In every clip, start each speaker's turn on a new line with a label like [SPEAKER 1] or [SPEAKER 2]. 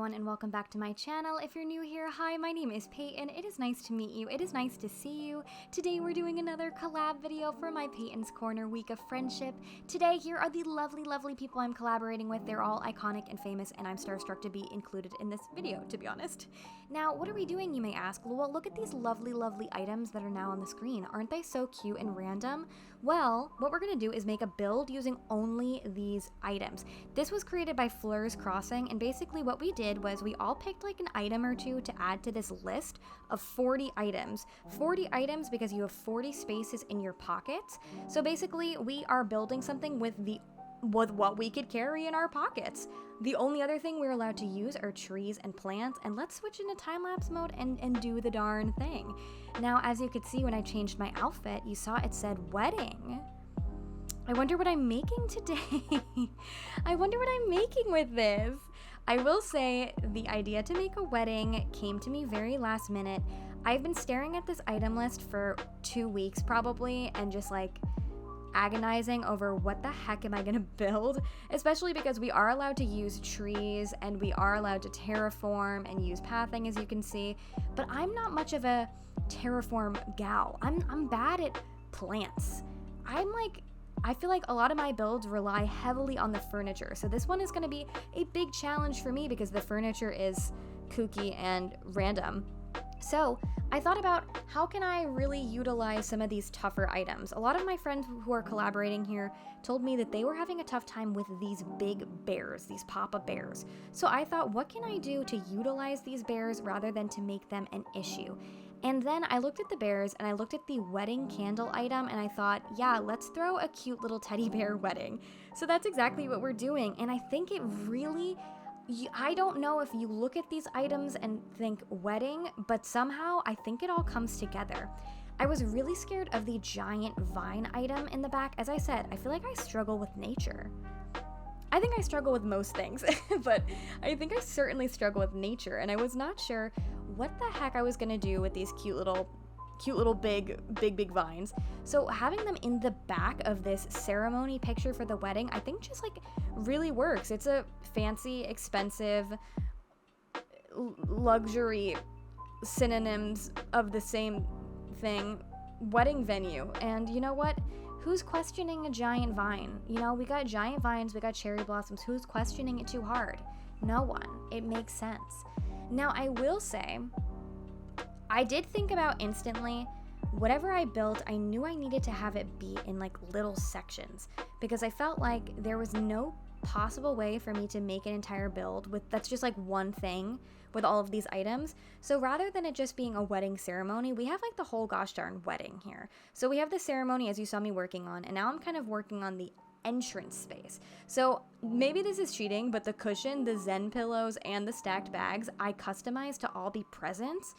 [SPEAKER 1] everyone, and welcome back to my channel. If you're new here, hi, my name is Peyton. It is nice to meet you. It is nice to see you. Today we're doing another collab video for my Peyton's Corner week of friendship. Today, here are the lovely people I'm collaborating with. They're all iconic and famous, and I'm starstruck to be included in this video, to be honest. Now, what are we doing, you may ask? Well, look at these lovely items that are now on the screen. Aren't they so cute and random? Well, what we're gonna do is make a build using only these items. This was created by Fleur's Crossing, and basically what we did was we all picked like an item or two to add to this list of 40 items. 40 items because you have 40 spaces in your pockets. So basically we are building something with what we could carry in our pockets. The only other thing we're allowed to use are trees and plants, and let's switch into time-lapse mode and do the darn thing. Now, as you could see when I changed my outfit, you saw it said wedding. I wonder what I'm making today. I wonder what I'm making with this. I will say the idea to make a wedding came to me very last minute. I've been staring at this item list for 2 weeks probably and just like agonizing over what the heck am I gonna build, especially because we are allowed to use trees and we are allowed to terraform and use pathing, as you can see, but I'm not much of a terraform gal. I'm bad at plants. I feel like a lot of my builds rely heavily on the furniture, so this one is going to be a big challenge for me because the furniture is kooky and random. So I thought about how can I really utilize some of these tougher items. A lot of my friends who are collaborating here told me that they were having a tough time with these big bears, these papa bears. So I thought, what can I do to utilize these bears rather than to make them an issue? And then I looked at the bears and I looked at the wedding candle item and I thought, yeah, let's throw a cute little teddy bear wedding. So that's exactly what we're doing. And I think it really, I don't know if you look at these items and think wedding, but somehow I think it all comes together. I was really scared of the giant vine item in the back. As I said, I feel like I struggle with nature. I think I struggle with most things, but I think I certainly struggle with nature, and I was not sure what the heck I was gonna do with these cute little big vines. So having them in the back of this ceremony picture for the wedding, I think just like really works. It's a fancy, expensive, luxury synonyms of the same thing, wedding venue. And you know what? Who's questioning a giant vine? You know, we got giant vines, we got cherry blossoms. Who's questioning it too hard? No one. It makes sense. Now, I will say, I did think about instantly, whatever I built, I knew I needed to have it be in like little sections because I felt like there was no possible way for me to make an entire build with that's just like one thing with all of these items. So rather than it just being a wedding ceremony, we have like the whole gosh darn wedding here. So we have the ceremony as you saw me working on, and now I'm kind of working on the entrance space. So maybe this is cheating, but the cushion, the Zen pillows, and the stacked bags I customized to all be presents.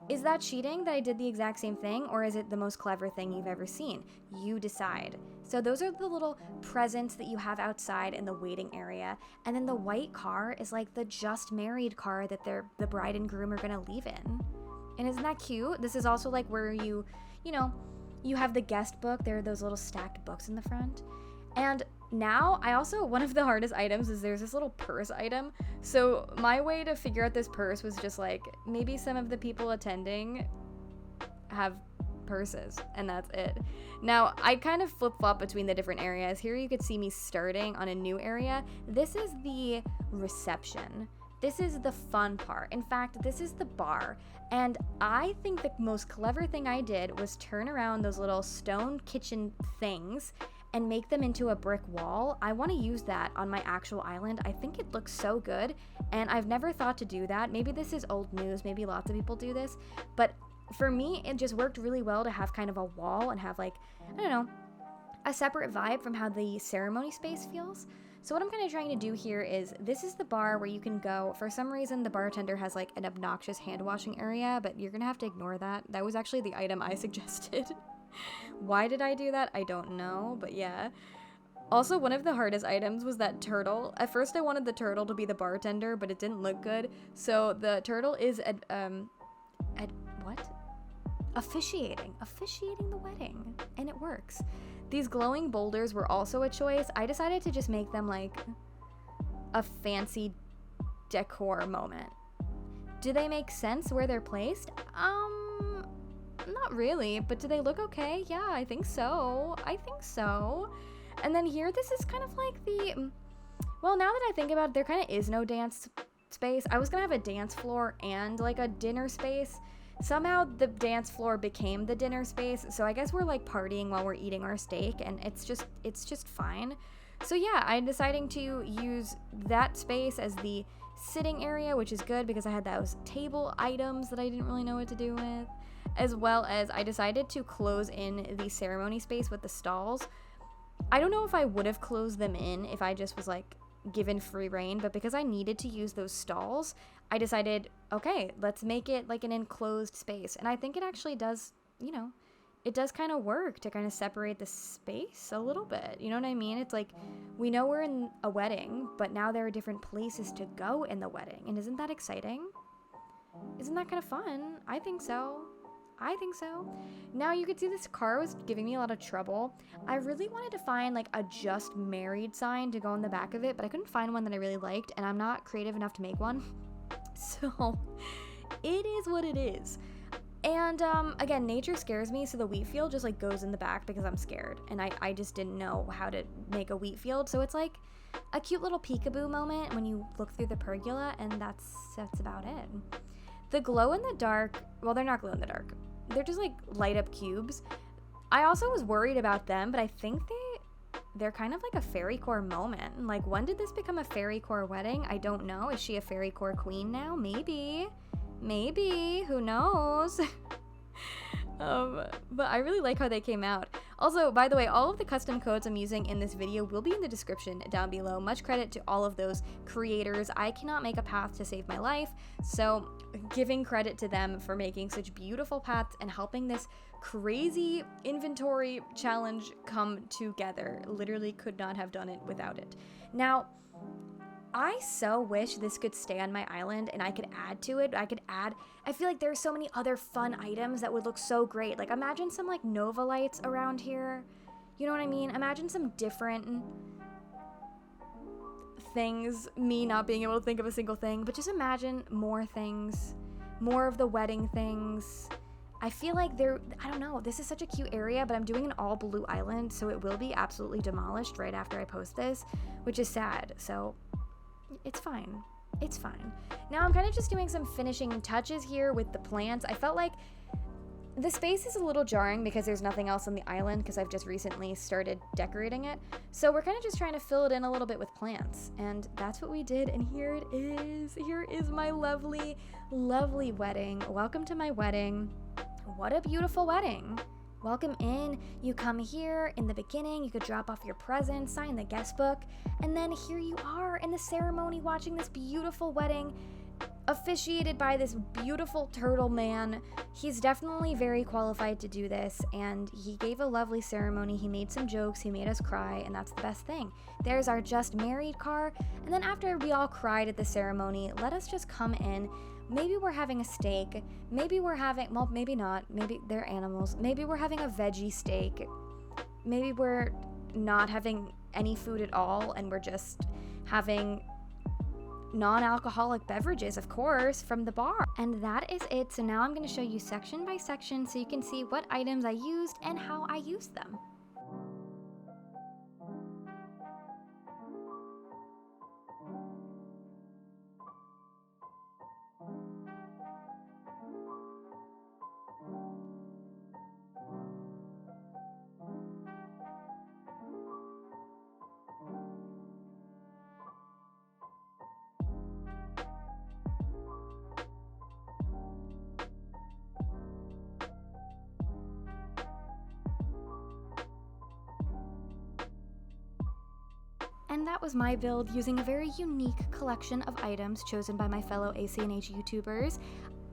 [SPEAKER 1] Is that cheating that I did the exact same thing, or is it the most clever thing you've ever seen? You decide. So those are the little presents that you have outside in the waiting area, and then the white car is like the just married car that the bride and groom are gonna leave in. And isn't that cute? This is also like where you have the guest book. There are those little stacked books in the front. And now, one of the hardest items is there's this little purse item. So my way to figure out this purse was just like, maybe some of the people attending have purses, and that's it. Now, I kind of flip-flop between the different areas. Here you could see me starting on a new area. This is the reception. This is the fun part. In fact, this is the bar. And I think the most clever thing I did was turn around those little stone kitchen things and make them into a brick wall. I want to use that on my actual island. I think it looks so good, and I've never thought to do that. Maybe this is old news, maybe lots of people do this, but for me, it just worked really well to have kind of a wall and have like, I don't know, a separate vibe from how the ceremony space feels. So what I'm kind of trying to do here is, this is the bar where you can go. For some reason, the bartender has like an obnoxious hand washing area, but you're gonna have to ignore that. That was actually the item I suggested. Why did I do that? I don't know, but yeah. Also, one of the hardest items was that turtle. At first I wanted the turtle to be the bartender, but it didn't look good. So the turtle is officiating the wedding, and it works. These glowing boulders were also a choice. I decided to just make them like a fancy decor moment. Do they make sense where they're placed? Not really, but do they look okay? Yeah, I think so. And then here, this is kind of like well, now that I think about it, there kind of is no dance space. I was gonna have a dance floor and like a dinner space. Somehow the dance floor became the dinner space, so I guess we're like partying while we're eating our steak, and it's just fine. So yeah, I'm deciding to use that space as the sitting area, which is good because I had those table items that I didn't really know what to do with, as well as I decided to close in the ceremony space with the stalls. I don't know if I would have closed them in if I just was like given free reign, but because I needed to use those stalls, I decided, okay, let's make it like an enclosed space. And I think it actually does, it does kind of work to kind of separate the space a little bit. You know what I mean? It's like, we know we're in a wedding, but now there are different places to go in the wedding. And isn't that exciting? Isn't that kind of fun? I think so. Now you can see this car was giving me a lot of trouble. I really wanted to find like a just married sign to go on the back of it, but I couldn't find one that I really liked, and I'm not creative enough to make one. So it is what it is. And again, nature scares me, so the wheat field just like goes in the back because I'm scared, and I just didn't know how to make a wheat field. So it's like a cute little peekaboo moment when you look through the pergola, and that's about it. The glow in the dark, well, they're not glow in the dark. They're just like light up cubes. I also was worried about them, but I think they're kind of like a fairy core moment. Like, when did this become a fairy core wedding? I don't know. Is she a fairy core queen now? Maybe, who knows? But I really like how they came out. Also, by the way, all of the custom codes I'm using in this video will be in the description down below. Much credit to all of those creators. I cannot make a path to save my life, so giving credit to them for making such beautiful paths and helping this crazy inventory challenge come together. Literally could not have done it without it. Now, I so wish this could stay on my island and I could add to it. I feel like there's so many other fun items that would look so great. Like, imagine some like Nova lights around here. You know what I mean? Imagine some different things, me not being able to think of a single thing, but just imagine more things, more of the wedding things. I feel like I don't know, this is such a cute area, but I'm doing an all blue island, so it will be absolutely demolished right after I post this, which is sad. So it's fine. Now I'm kind of just doing some finishing touches here with the plants. I felt like the space is a little jarring because there's nothing else on the island because I've just recently started decorating it. So we're kind of just trying to fill it in a little bit with plants. And that's what we did. And here it is. Here is my lovely, lovely wedding. Welcome to my wedding. What a beautiful wedding. Welcome in. You come here in the beginning, you could drop off your presents, sign the guest book, and then here you are in the ceremony watching this beautiful wedding officiated by this beautiful turtle man. He's definitely very qualified to do this, and he gave a lovely ceremony. He made some jokes, he made us cry, and that's the best thing. There's our just married car, and then after we all cried at the ceremony, let us just come in. Maybe we're having a steak, maybe we're having, well, maybe not, maybe they're animals, maybe we're having a veggie steak, maybe we're not having any food at all, and we're just having non-alcoholic beverages, of course, from the bar. And that is it. So now I'm going to show you section by section so you can see what items I used and how I used them. And that was my build using a very unique collection of items chosen by my fellow ACNH YouTubers.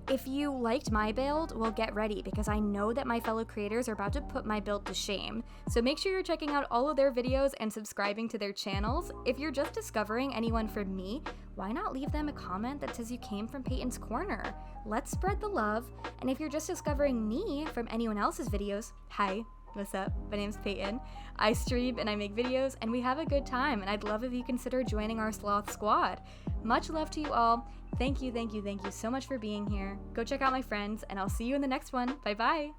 [SPEAKER 1] If you liked my build, well, get ready because I know that my fellow creators are about to put my build to shame. So make sure you're checking out all of their videos and subscribing to their channels. If you're just discovering anyone from me, why not leave them a comment that says you came from Payton's Corner? Let's spread the love. And if you're just discovering me from anyone else's videos, hi. What's up? My name's Payton. I stream and I make videos and we have a good time, and I'd love if you consider joining our sloth squad. Much love to you all. Thank you so much for being here. Go check out my friends and I'll see you in the next one. Bye bye.